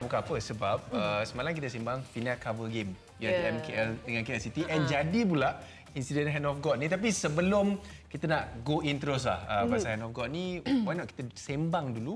bukan apa sebab semalam kita sembang final cover game UiTM KL dengan KL City and jadi pula insiden Hand of God ni. Tapi sebelum kita nak go in terus pasal Hand of God ni, why not kita sembang dulu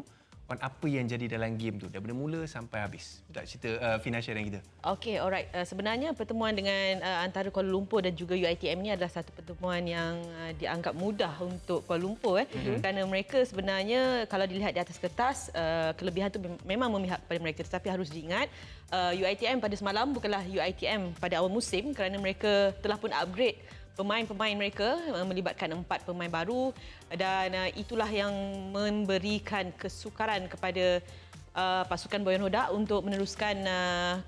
on apa yang jadi dalam game tu daripada mula sampai habis. Tak cerita final sharing kita. Okey, alright. Sebenarnya pertemuan dengan antara Kuala Lumpur dan juga UiTM ni adalah satu pertemuan yang dianggap mudah untuk Kuala Lumpur kerana mereka sebenarnya kalau dilihat di atas kertas kelebihan tu memang memihak kepada mereka, tetapi harus diingat UiTM pada semalam bukanlah UiTM pada awal musim kerana mereka telah pun upgrade pemain-pemain mereka melibatkan 4 pemain baru dan itulah yang memberikan kesukaran kepada pasukan Boyan Hodak untuk meneruskan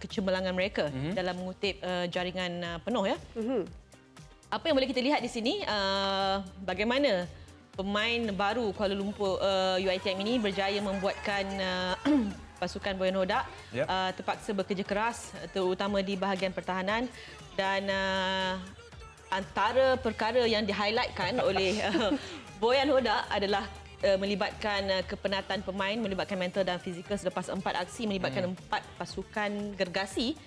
kecemerlangan mereka dalam mengutip jaringan penuh ya. Apa yang boleh kita lihat di sini bagaimana pemain baru Kuala Lumpur UiTM ini berjaya membuatkan pasukan Boyan Hodak terpaksa bekerja keras terutama di bahagian pertahanan dan antara perkara yang di-highlightkan oleh Boyan Hodak adalah melibatkan kepenatan pemain, melibatkan mental dan fizikal selepas 4 aksi, melibatkan 4 pasukan gergasi.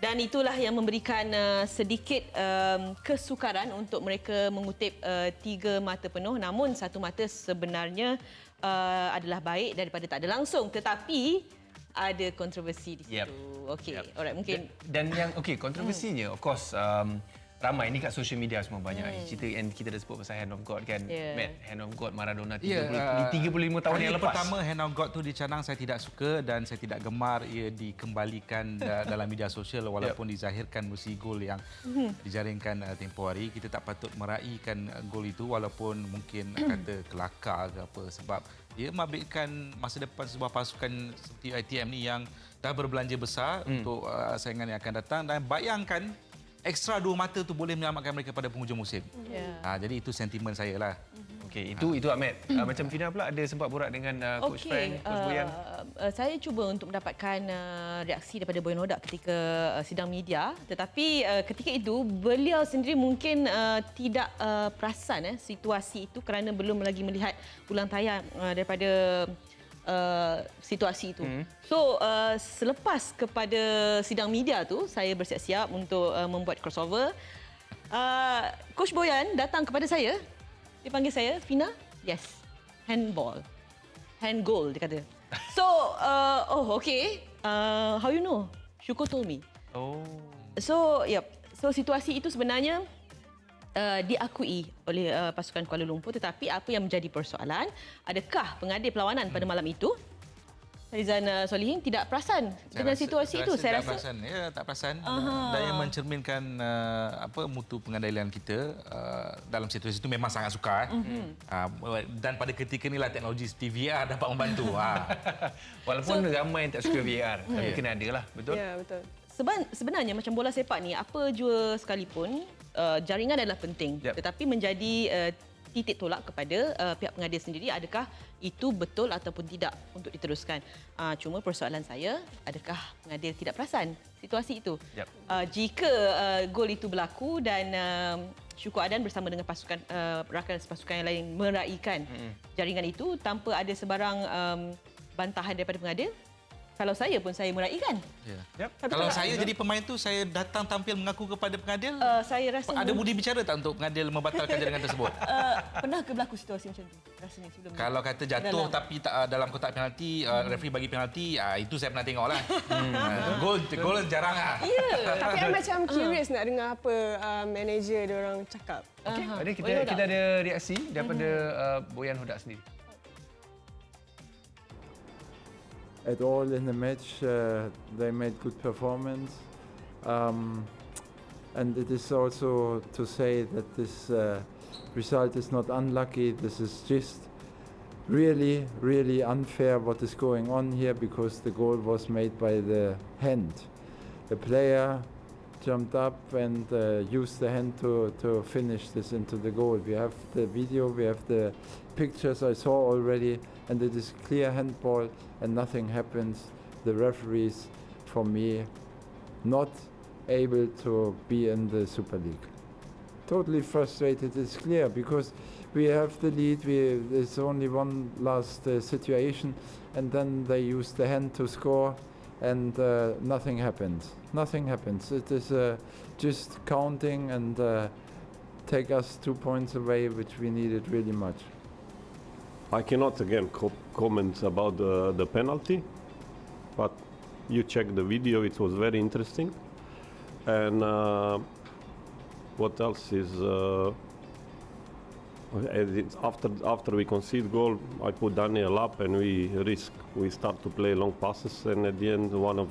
Dan itulah yang memberikan sedikit kesukaran untuk mereka mengutip 3 mata penuh. Namun 1 mata sebenarnya adalah baik daripada tak ada langsung. Tetapi ada kontroversi di situ. Okey, alright, mungkin. Dan yang kontroversinya of course ramai ni kat social media semua banyak cerita yang kita dah sebut pasal Hand of God kan. Matt, Hand of God Maradona 35 tahun yang lepas. Pertama Hand of God tu dicanang saya tidak suka dan saya tidak gemar ia dikembalikan dalam media sosial walaupun dizahirkan mesti gol yang dijaringkan tempoh hari. Kita tak patut meraihkan gol itu walaupun mungkin kata kelakar ke apa sebab dia mengabitkan masa depan sebuah pasukan seperti ITM ni yang dah berbelanja besar untuk saingan yang akan datang dan bayangkan ekstra 2 mata tu boleh menyelamatkan mereka pada penghujung musim. Jadi itu sentimen saya lah. Okey, itu Ahmed. Macam Fina pula ada sempat borak dengan Coach Frank, Coach Boyan. Saya cuba untuk mendapatkan reaksi daripada Boyan Hodak ketika sidang media, tetapi ketika itu beliau sendiri mungkin tidak perasan situasi itu kerana belum lagi melihat ulang tayang daripada situasi itu. So selepas kepada sidang media tu saya bersiap-siap untuk membuat crossover. Coach Boyan datang kepada saya. Dia panggil saya, "Fina, yes. Handball. Hand goal," dia kata. So, okay. How you know? Syukur told me. So, So situasi itu sebenarnya diakui oleh pasukan Kuala Lumpur, tetapi apa yang menjadi persoalan, adakah pengadil perlawanan pada malam itu Faizan Solihin tidak perasan dengan situasi itu? Saya rasa tak perasan. Dan yang mencerminkan mutu pengandailan kita dalam situasi itu memang sangat sukar. Dan pada ketika inilah teknologi VAR dapat membantu. Walaupun ramai yang tak suka VAR, tapi kena ada lah, betul? Ya, betul. Sebenarnya macam bola sepak ni, apa jua sekalipun, jaringan adalah penting. Tetapi menjadi titik tolak kepada pihak pengadil sendiri, adakah itu betul ataupun tidak untuk diteruskan. Cuma persoalan saya, adakah pengadil tidak perasan situasi itu? Jika gol itu berlaku dan Syukur Adan bersama dengan pasukan rakan pasukan yang lain meraihkan jaringan itu tanpa ada sebarang bantahan daripada pengadil, kalau saya pun saya meraihkan. Kalau saya jadi pemain tu, saya datang tampil mengaku kepada pengadil. Saya rasa ada budi bicara tak untuk pengadil membatalkan jaringan tersebut? Pernah ke berlaku situasi macam tu? Rasanya sebelum kalau kata jatuh tapi tak dalam kotak penalti, referee bagi penalti, itu saya pernah tengoklah. Gol jarang lah. Tapi saya macam curious nak dengar apa manager dia orang cakap. Kita ada reaksi daripada Boyan Hodak sendiri. At all in the match, they made good performance, and it is also to say that this result is not unlucky. This is just really, really unfair what is going on here because the goal was made by the hand. The player jumped up and used the hand to finish this into the goal. We have the video, we have the pictures I saw already, and it is clear handball and nothing happens. The referees, for me, not able to be in the Super League. Totally frustrated, it's clear, because we have the lead, there's only one last situation, and then they use the hand to score, and nothing happens. Nothing happens. It is just counting and take us 2 points away, which we needed really much. I cannot again comment about the penalty, but you check the video, it was very interesting. And what else is, after we concede goal, I put Daniel up and we start to play long passes, and at the end one of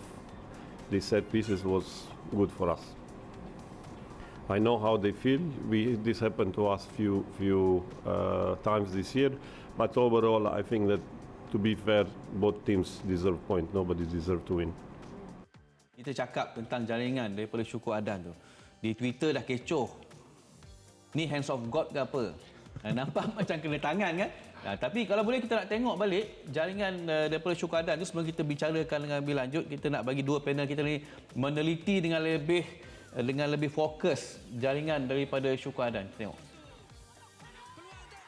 the set pieces was good for us. I know how they feel. This happened to us few times this year, but overall I think that, to be fair, both teams deserve point. Nobody deserve to win. Kita cakap tentang jaringan daripada Syukur Adan tu. Di Twitter dah kecoh. Ni hands of God ke apa? Nampak macam kena tangan kan? Tapi kalau boleh kita nak tengok balik jaringan daripada Syukur Adan tu sebelum kita bicarakan dengan lebih lanjut. Kita nak bagi dua panel kita ni meneliti dengan lebih fokus jaringan daripada Syukur Adan. Tengok.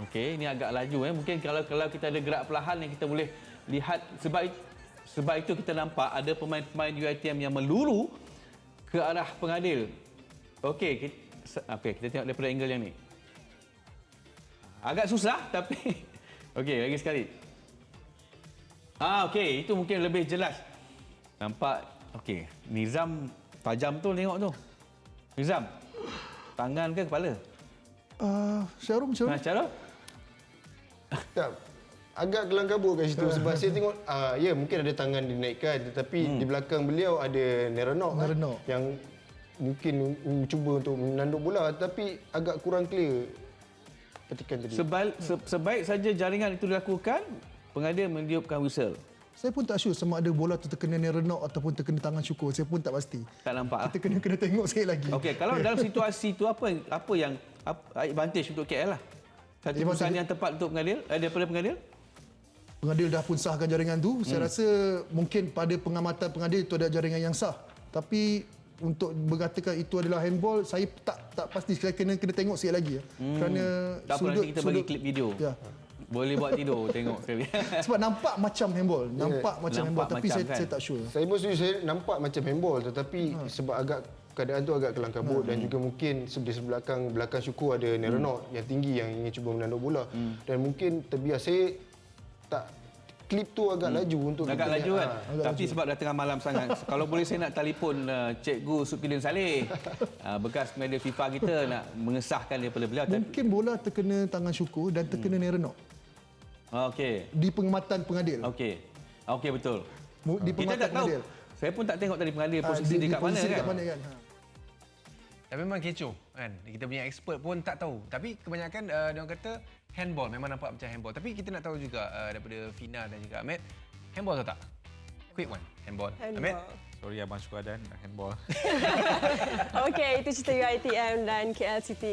Okey, ini agak laju Mungkin kalau kita ada gerak perlahan yang kita boleh lihat, sebab itu kita nampak ada pemain-pemain UiTM yang meluru ke arah pengadil. Okey, kita tengok daripada angle yang ni. Agak susah tapi okey, lagi sekali. Okey, itu mungkin lebih jelas. Nampak. Okey, Nizam tajam tu tengok tu. Nizam, tangan ke kepala? Syarul. Syarul? Tak, agak kelang kabut kat situ sebab saya tengok ya mungkin ada tangan dinaikkan, tetapi di belakang beliau ada Nerenok yang mungkin cuba untuk menanduk bola, tapi agak kurang clear petikan tadi. Sebaik saja jaringan itu dilakukan, pengadil meniupkan whistle. Saya pun tak sure sama ada bola tu terkena Nerenok ataupun terkena tangan Syukur. Saya pun tak pasti. Tak nampak. Kita kena tengok sekali lagi. Okey, kalau dalam situasi itu apa yang advantage untuk KL lah? Satu keputusan yang tepat untuk pengadil daripada pengadil? Pengadil dah pun sahkan jaringan tu. Saya rasa mungkin pada pengamatan pengadil itu ada jaringan yang sah. Tapi untuk mengatakan itu adalah handball, saya tak pasti. Saya kena tengok sekali lagi. Kerana tak apa, nanti kita bagi klip video. Ya. Boleh buat tidur tengok sekali. Sebab nampak macam handball. Nampak macam handball tapi saya tak sure. Saya pun setuju, saya nampak macam handball tetapi sebab keadaan tu agak kelang kabut dan juga mungkin di belakang Syukur ada Nerenok yang tinggi yang ingin cuba menanduk bola dan mungkin terbiar. Saya tak klip tu agak laju untuk agak laju kan. Tapi sebab dah tengah malam sangat. Kalau boleh saya nak telefon Cikgu Supidin Saleh, bekas pengadil FIFA kita, nak mengesahkan daripada beliau. Mungkin bola terkena tangan Syukur dan terkena Nerenok. Okey. Di pengamatan pengadil. Okey betul. Di pengamatan pengadil. Saya pun tak tengok tadi pengadil posisi dekat mana kan. Tapi memang kecoh kan. Kita punya expert pun tak tahu. Tapi kebanyakan dia orang kata handball, memang nampak macam handball. Tapi kita nak tahu juga daripada Fina dan juga Ahmed, handball atau tak? Quick one, handball. Ahmed? Sorry Abang Syukur Adan, handball. Okey, itu cerita UiTM dan KL City.